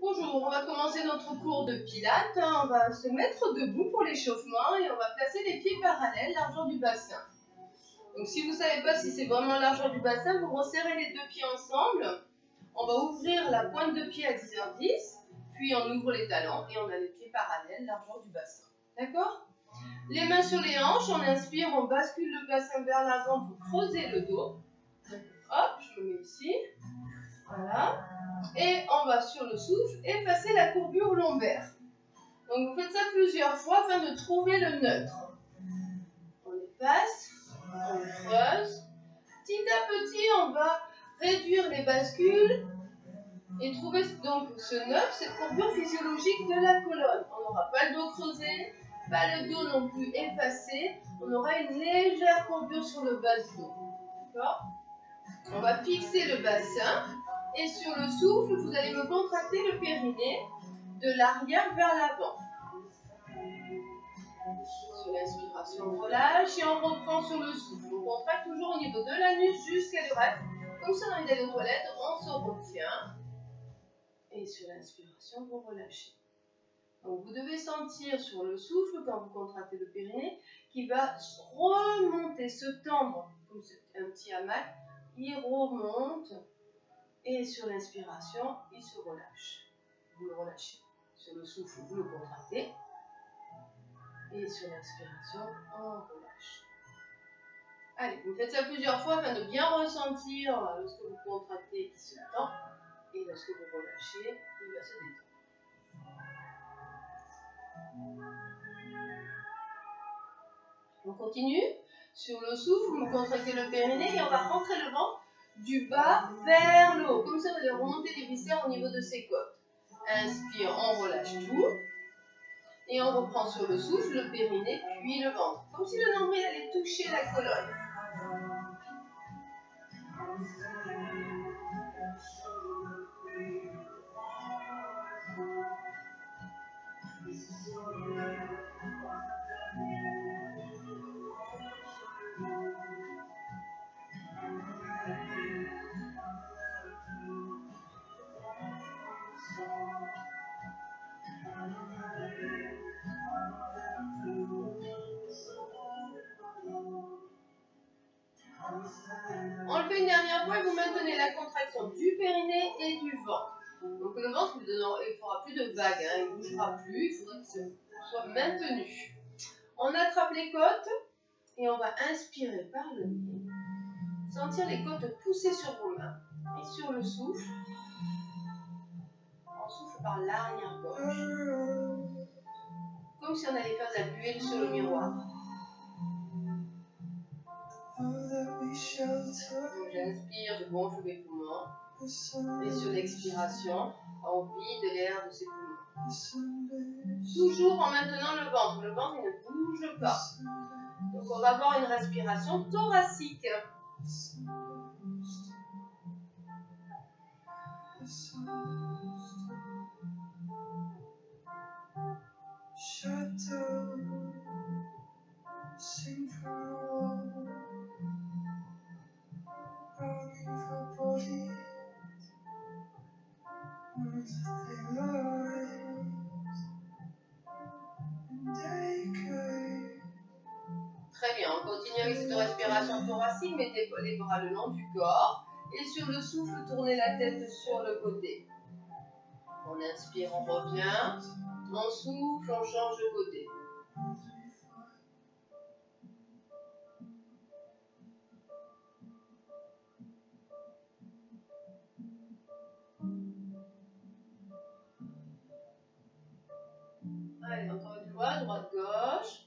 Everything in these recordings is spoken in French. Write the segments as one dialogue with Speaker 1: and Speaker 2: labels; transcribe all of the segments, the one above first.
Speaker 1: Bonjour, on va commencer notre cours de pilates. On va se mettre debout pour l'échauffement et on va placer les pieds parallèles, largeur du bassin. Donc si vous ne savez pas si c'est vraiment largeur du bassin, vous resserrez les deux pieds ensemble. On va ouvrir la pointe de pied à 10h10, puis on ouvre les talons et on a les pieds parallèles, largeur du bassin. D'accord? Les mains sur les hanches, on inspire, on bascule le bassin vers l'avant pour creuser le dos. Hop, je me mets ici. Voilà. Et on va sur le souffle effacer la courbure lombaire. Donc vous faites ça plusieurs fois afin de trouver le neutre. On efface, on creuse. Petit à petit, on va réduire les bascules et trouver donc ce neutre, cette courbure physiologique de la colonne. On n'aura pas le dos creusé, pas le dos non plus effacé. On aura une légère courbure sur le bas du dos. D'accord ? On va fixer le bassin. Et sur le souffle, vous allez me contracter le périnée de l'arrière vers l'avant. Sur l'inspiration, on relâche et on reprend sur le souffle. On contracte toujours au niveau de la nuque jusqu'à l'oreille. Comme si on avait d'aller aux toilettes, on se retient. Et sur l'inspiration, vous relâchez. Donc vous devez sentir sur le souffle, quand vous contractez le périnée, qu'il va remonter, se tendre, comme un petit hamac. Il remonte. Et sur l'inspiration, il se relâche. Vous le relâchez. Sur le souffle, vous le contractez. Et sur l'inspiration, on relâche. Allez, vous faites ça plusieurs fois afin de bien ressentir lorsque vous contractez qui se tend. Et lorsque vous relâchez, il va se détendre. On continue. Sur le souffle, vous contractez le périnée et on va rentrer le ventre du bas vers le haut. Comme ça, vous allez remonter les viscères au niveau de ses côtes. Inspire, on relâche tout. Et on reprend sur le souffle, le périnée, puis le ventre. Comme si le nombril allait toucher la colonne. On le fait une dernière fois et vous maintenez la contraction du périnée et du ventre. Donc le ventre, il ne fera plus de vagues, hein, il ne bougera plus, il faudra qu'il soit maintenu. On attrape les côtes et on va inspirer par le nez. Sentir les côtes pousser sur vos mains. Et sur le souffle, on souffle par l'arrière-gauche. Comme si on allait faire de la buée sur le miroir. Donc j'inspire, je gonfle mes poumons. Et sur l'expiration, on vide l'air de ses poumons. Toujours en maintenant le ventre. Le ventre, il ne bouge pas. Donc on va avoir une respiration thoracique. Très bien, on continue avec cette respiration thoracique. Mettez les bras le long du corps. Et sur le souffle, tournez la tête sur le côté. On inspire, on revient. On souffle, on change de côté. Allez, encore une fois, droite-gauche.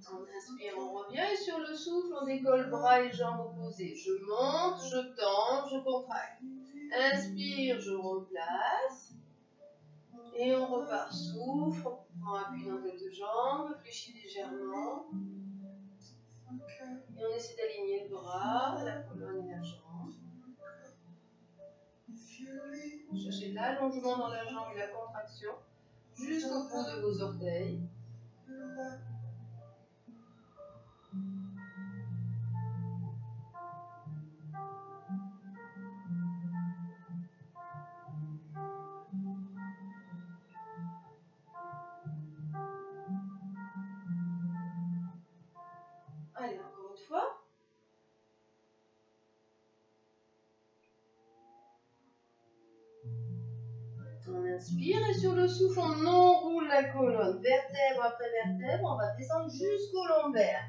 Speaker 1: On inspire, on revient et sur le souffle, on décolle bras et jambes opposés. Je monte, je tends, je contracte. Inspire, je replace. Et on repart. Souffle, on prend appui dans les deux jambes, fléchit légèrement. Et on essaie d'aligner le bras, la colonne et la jambe. Cherchez l'allongement dans la jambe et la contraction jusqu'au bout de vos orteils. Inspire et sur le souffle, on enroule la colonne, vertèbre après vertèbre, on va descendre jusqu'au lombaire.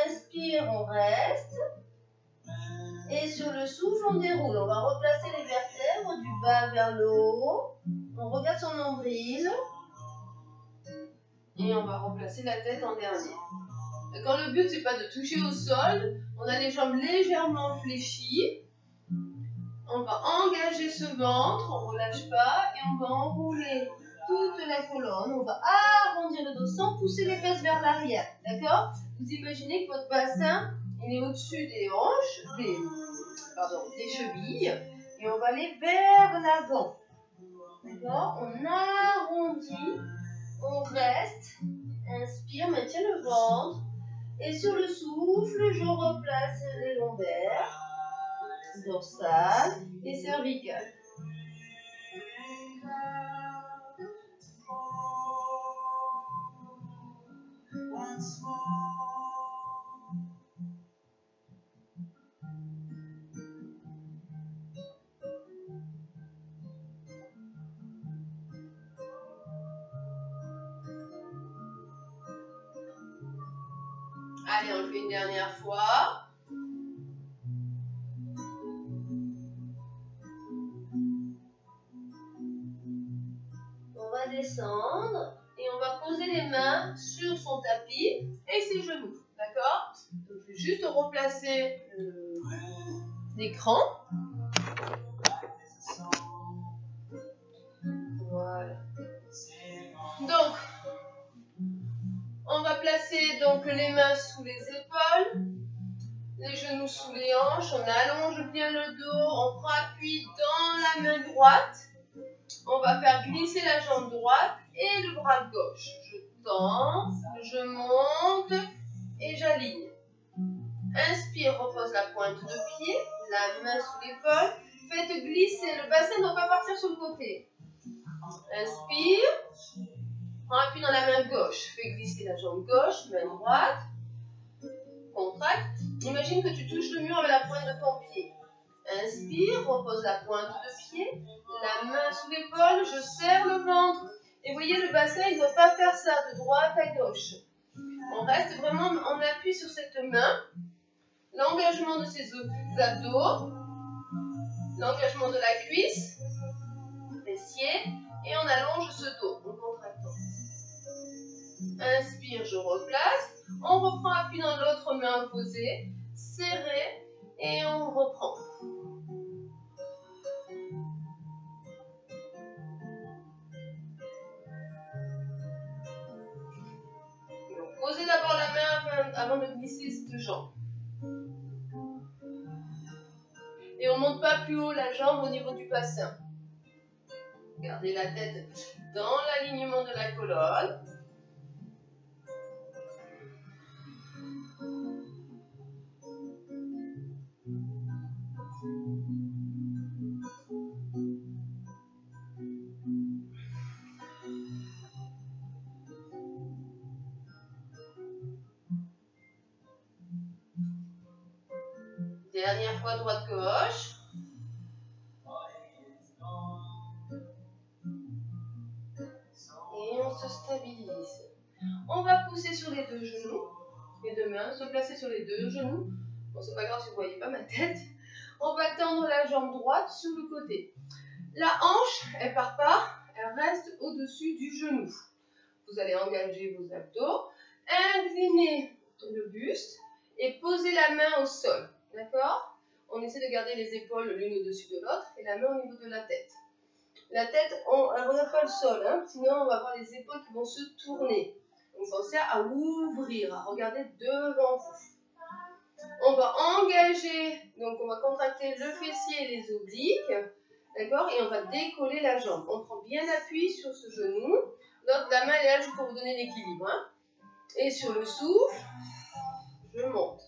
Speaker 1: Inspire, on reste. Et sur le souffle, on déroule. On va replacer les vertèbres du bas vers le haut. On regarde son nombril. Et on va replacer la tête en dernier. D'accord, le but, c'est pas de toucher au sol. On a les jambes légèrement fléchies. On va engager ce ventre, on ne relâche pas. Et on va enrouler toute la colonne. On va arrondir le dos sans pousser les fesses vers l'arrière. D'accord? Vous imaginez que votre bassin, il est au-dessus des hanches, des chevilles. Et on va aller vers l'avant. D'accord? On arrondit, on reste. Inspire, maintient le ventre. Et sur le souffle, je replace les lombaires, dorsales et cervicales. Allez, on le fait une dernière fois. On va descendre et on va poser les mains sur son tapis et ses genoux. D'accord? Donc, je vais juste replacer l'écran. Voilà. Donc, on va placer donc les mains sous les épaules, les genoux sous les hanches, on allonge bien le dos, on prend appui dans la main droite, on va faire glisser la jambe droite et le bras gauche. Je tends, je monte et j'aligne. Inspire, repose la pointe de pied, la main sous l'épaule, faites glisser, le bassin ne doit pas partir sur le côté. Inspire. Prends appui dans la main gauche. Fais glisser la jambe gauche, main droite. Contracte. Imagine que tu touches le mur avec la pointe de ton pied. Inspire, repose la pointe de pied. La main sous l'épaule, je serre le ventre. Et vous voyez, le bassin, il ne doit pas faire ça de droite à gauche. On reste vraiment en appui sur cette main. L'engagement de ses abdos. L'engagement de la cuisse. Fessier. Et on allonge ce dos en contractant. Inspire, je replace. On reprend appui dans l'autre main opposée. Serré. Et on reprend. Donc, posez d'abord la main avant de glisser cette jambe. Et on ne monte pas plus haut la jambe au niveau du bassin. Gardez la tête dans l'alignement de la colonne. Dernière fois droite-gauche. Et on se stabilise. On va pousser sur les deux genoux. Les deux mains, se placer sur les deux genoux. Bon, c'est pas grave si vous ne voyez pas ma tête. On va tendre la jambe droite sur le côté. La hanche, elle part pas, elle reste au-dessus du genou. Vous allez engager vos abdos, incliner le buste et poser la main au sol. D'accord? On essaie de garder les épaules l'une au-dessus de l'autre et la main au niveau de la tête. La tête, elle ne regarde pas le sol, hein, sinon on va avoir les épaules qui vont se tourner. Donc pensez à ouvrir, à regarder devant vous. On va engager, donc on va contracter le fessier et les obliques, d'accord? Et on va décoller la jambe. On prend bien appui sur ce genou. L'autre, la main est là juste pour vous donner l'équilibre. Hein? Et sur le souffle, je monte.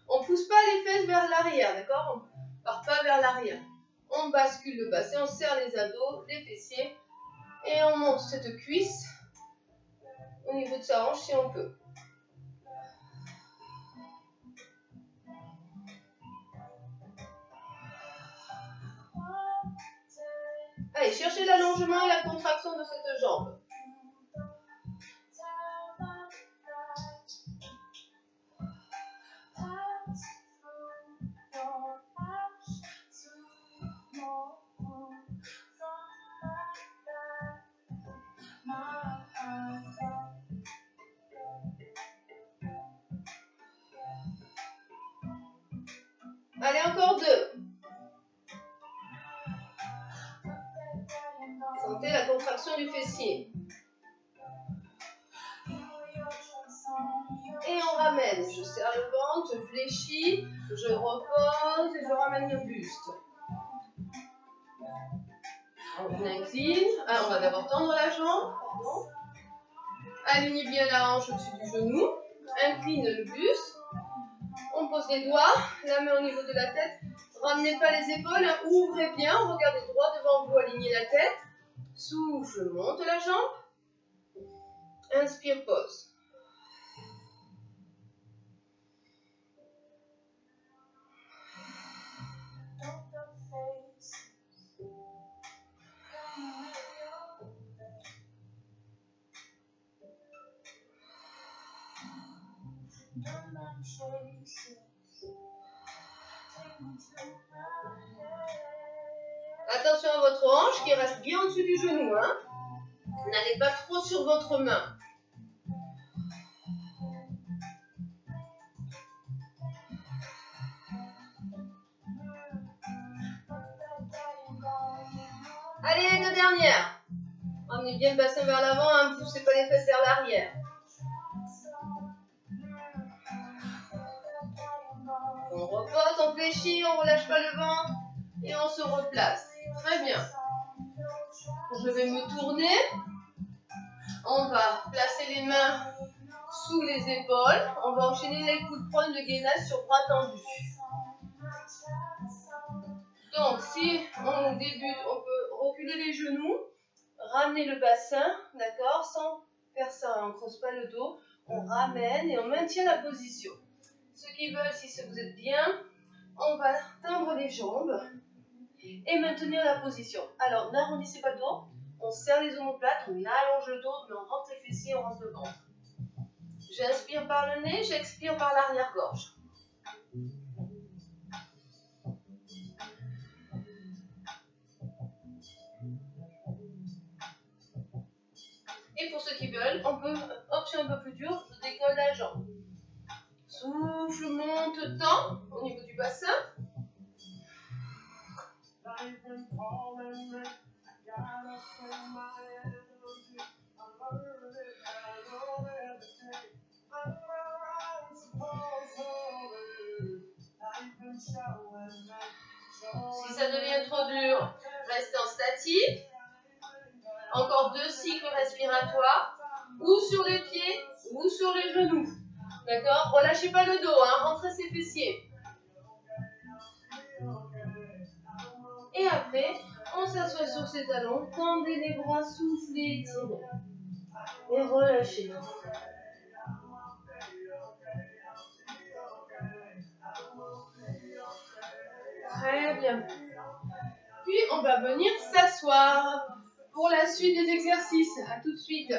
Speaker 1: On ne pousse pas les fesses vers l'arrière, d'accord? On ne part pas vers l'arrière. On bascule le bassin, on serre les abdos, les fessiers, et on monte cette cuisse au niveau de sa hanche si on peut. Allez, cherchez l'allongement et la contraction de cette jambe. Allez, encore 2. Sentez la contraction du fessier. Et on ramène. Je serre le ventre, je fléchis, je repose et je ramène le buste. On incline. Alors, on va d'abord tendre la jambe. Pardon. Alignez bien la hanche au-dessus du genou. Incline le buste. On pose les doigts, la main au niveau de la tête. Ramenez pas les épaules, hein. Ouvrez bien, regardez droit devant vous, alignez la tête. Souffle, monte la jambe. Inspire, pose. Attention à votre hanche qui reste bien au-dessus du genou. Hein. N'allez pas trop sur votre main. Allez, les 2 dernières. Ramenez bien le bassin vers l'avant, hein, ne poussez pas les fesses vers l'arrière. On repose, on fléchit, on ne relâche pas le ventre et on se replace. Très bien. Je vais me tourner. On va placer les mains sous les épaules. On va enchaîner les coudes prône de gainage sur bras tendus. Donc, si on débute, on peut reculer les genoux, ramener le bassin, d'accord, sans faire ça, on ne creuse pas le dos. On ramène et on maintient la position. Ceux qui veulent, si vous êtes bien, on va tendre les jambes et maintenir la position. Alors, n'arrondissez pas le dos, on serre les omoplates, on allonge le dos, mais on rentre les fessiers, on rentre le ventre. J'inspire par le nez, j'expire par l'arrière-gorge. Et pour ceux qui veulent, on peut, option un peu plus dure, je décolle la jambe. Souffle, monte, tend au niveau du bassin. Si ça devient trop dur, restez en statique. Encore 2 cycles respiratoires, ou sur les pieds, ou sur les genoux. D'accord? Relâchez pas le dos, hein, rentrez ses fessiers. Et après, on s'assoit sur ses talons, tendez les bras, soufflez, étirez. Et relâchez. Très bien. Puis, on va venir s'asseoir pour la suite des exercices. À tout de suite.